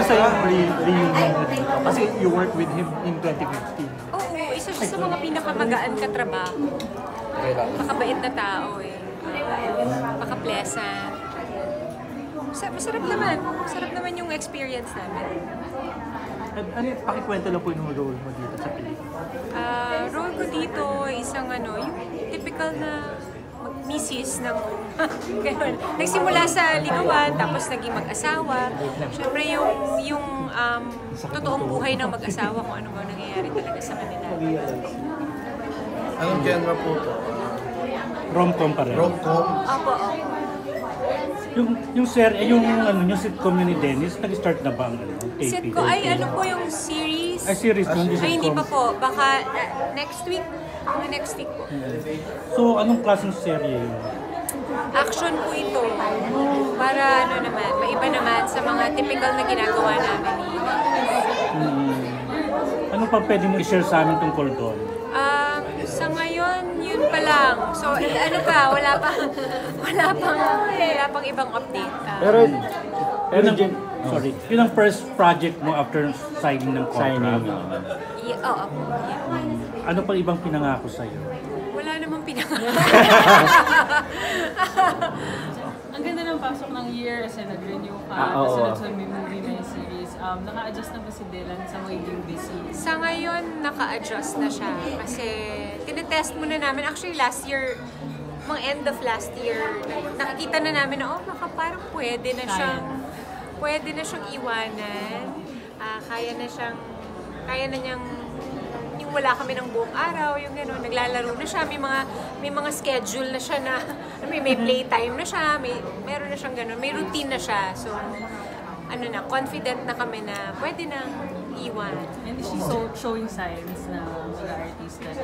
isa yung reunion na dito? Kasi you worked with him in 2015. Oo, isa siya sa mga pinakamagaan katrabaho. Makabait na tao eh. Maka-pleasant. Masarap naman. Masarap naman yung experience namin. Ano, pakikwento lang po yung role mo dito sa pelikula? Role ko dito, isang yung typical na misis ng ganun. Nagsimula sa ligawan, tapos naging mag-asawa. Siyempre yung totoong buhay ng mag-asawa, kung ano ba nangyayari talaga sa kanila. Anong genre po ito? Rom-com pa rin? Rom-com? Opo. Yung sitcom ni Dennis, nag-start na ba ang taping? Sitcom, po yung series? Series yung sitcom? Hindi pa po. Baka next week. Next week po. So, anong klaseng serye yun? Action po ito. Para maiba naman sa mga typical na ginagawa namin ni Ano pa pwede mo i-share sa amin tungkol doon? Sa ngayon, yun pa lang. So, wala pang ibang update. Yun ang first project mo after signing ng contract. Oo. Ano pa ibang pinangako sa'yo? Wala namang pinangako. Ang ganda ng pasok ng year kasi nag-renew ka, kasunod-sunod may movie, may series. Naka-adjust na ba si Dylan sa magiging busy? Sa ngayon, naka-adjust na siya. Kasi tinetest muna namin. Actually, last year, mga end of last year, nakikita na namin na, parang pwede na siyang iwanan. Kaya na niyang yung wala kami ng buong araw, yung gano'n, naglalaro na siya, may mga schedule na siya na, may playtime na siya, meron na siyang gano'n, may routine na siya. So, confident na kami na pwede nang iwan. And is she showing signs na mag-artista na?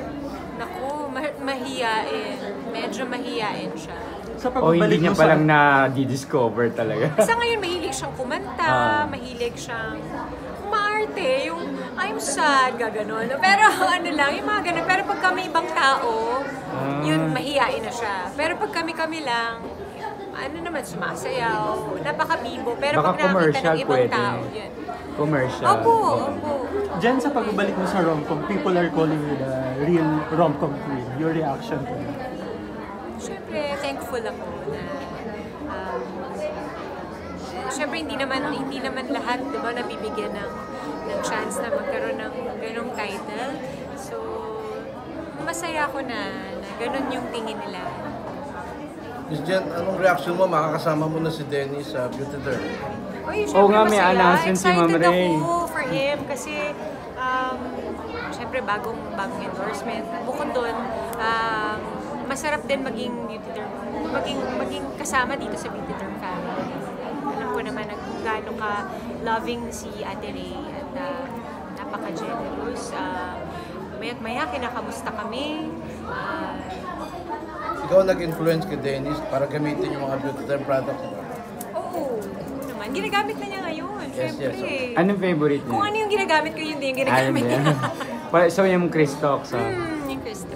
Naku, mahiyain. Medyo mahiyain siya. Hindi niya palang na-discover talaga. Sa ngayon, mahilig siyang kumanta, mahilig siyang maarte, yung I'm sad, gaganon. Pero yung mga ganon. Pero pag kami ibang tao, yun, mahiyain na siya. Pero pag kami lang, sumasayaw, napaka-bibo. Pero baka pag nakakita ng ibang pwede. tao, yun. Commercial. Opo. Diyan sa pagbabalik mo sa rom-com, people are calling you the real rom-com queen. Your reaction to that? Siyempre, thankful ako na siyempre hindi naman lahat, 'di ba, nabibigyan ng chance na magkaroon ng ganong title. So, masaya ako na ganon yung tingin nila. Miss Jen, anong reaction mo? Makakasama mo na si Dennis sa Beauty Derm. Syempre, may announcement si Ma'am Ray. Excited ako for him kasi syempre bagong endorsement. Bukod doon, masarap din maging Beauty Derm. Maging kasama dito sa Beauty Derm family. Alam ko naman kung gaano ka loving si Ate Ray at napaka-generous. Maya't maya, kinakamusta kami. Ikaw nag-influence kay Dennis para gamitin yung mga Beauty Derm products mo? Oo naman. Ginagamit na niya ngayon, syempre. Yes. Anong favorite niya? Kung ano yung ginagamit ko, yun din yung ginagamit niya. So yung Christox. Yung Cristo.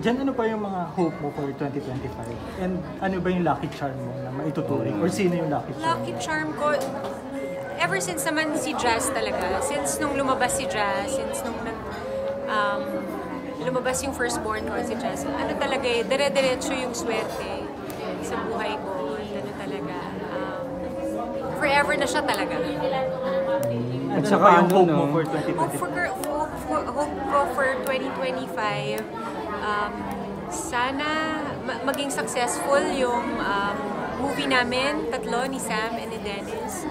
Diyan, ano pa yung mga hope mo for 2025? And ano ba yung lucky charm mo na maituturing? Or sino yung lucky charm? Lucky charm ko, ever since naman si Jazz talaga, since nung lumabas si Jazz, since nung lumabas yung firstborn ko si Jazz, talaga dire-diretso yung swerte sa buhay ko. Talaga, forever na siya talaga. At saka yung hope mo for 2025? Hope ko for 2025, sana maging successful yung movie namin, tatlo, ni Sam and ni Dennis.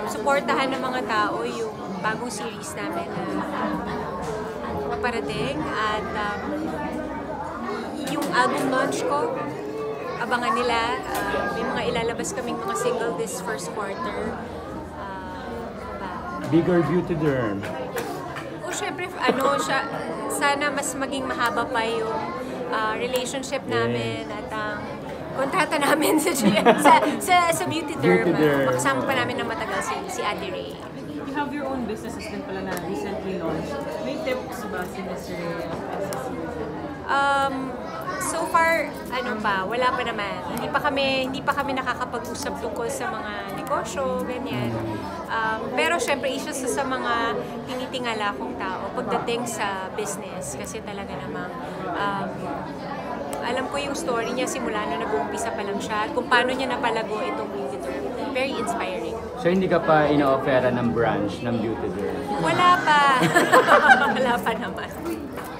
Suportahan ng mga tao yung bagong series namin na paparating. At yung album launch ko, abangan nila. May mga ilalabas kaming mga single this first quarter. Bigger Beauty Derm. Syempre, sana mas maging mahaba pa yung relationship namin at ang kontrata namin sa Beauty Derm. Makasama pa namin ng matagal si Ate Ray. You have your own businesses din pala na recently launched. May tips ba si Mr. Ray? So far, wala pa naman. Hindi pa kami nakakapag-usap tungkol sa mga negosyo, ganyan. Pero Pero syempre, isa sa mga tinitingala kong tao pagdating sa business. Kasi talaga namang, alam ko yung story niya simula na nag-uumpisa pa lang siya at kung paano niya napalago itong beauty derm. Very inspiring. So hindi ka pa ina-offera ng branch ng beauty derm? Wala pa. Wala pa naman.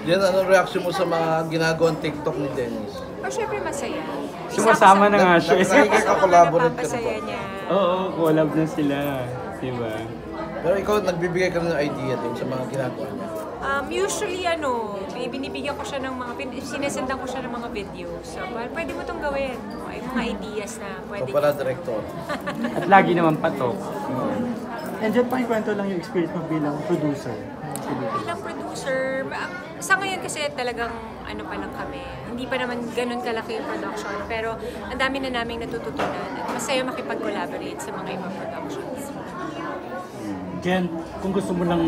Jen, anong reaction mo sa mga ginagawang TikTok ni Dennis? Pero syempre masaya. Sumasama na nga siya. Nakikikakollaborate ka na ba? Napapasaya niya. Oo, collab na sila. Diba? Pero ikaw, nagbibigay ka ng idea din sa mga ginagawa niya. Usually, binibigyan ko siya ng mga, sinesendan ko siya ng mga videos. So, pwede mo itong gawin. Ay, mga ideas na pwede. Ikaw pala, director. At lagi naman patok. And dyan, pakikwento lang yung experience mo bilang producer. Bilang producer, sa ngayon kasi talagang ano pa lang kami. Hindi pa naman ganun kalaki yung production. Pero ang dami na naming natututunan. At masaya makipag-collaborate sa mga ibang productions. Jen, kung gusto mo lang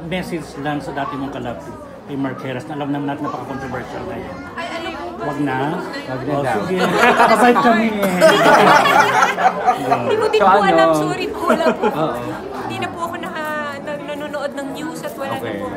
message lang sa dati mong kalab kay Mark Heras, na alam naman natin napaka-controversial na yan. Ay, ano po? Wag na. Wag na Oh, daw. sige. Kabait kami eh. Hindi ko din So, po ano? alam. Sorry po. Wala po. Oo. Hindi na po ako nanonood ng news at wala na Okay. po.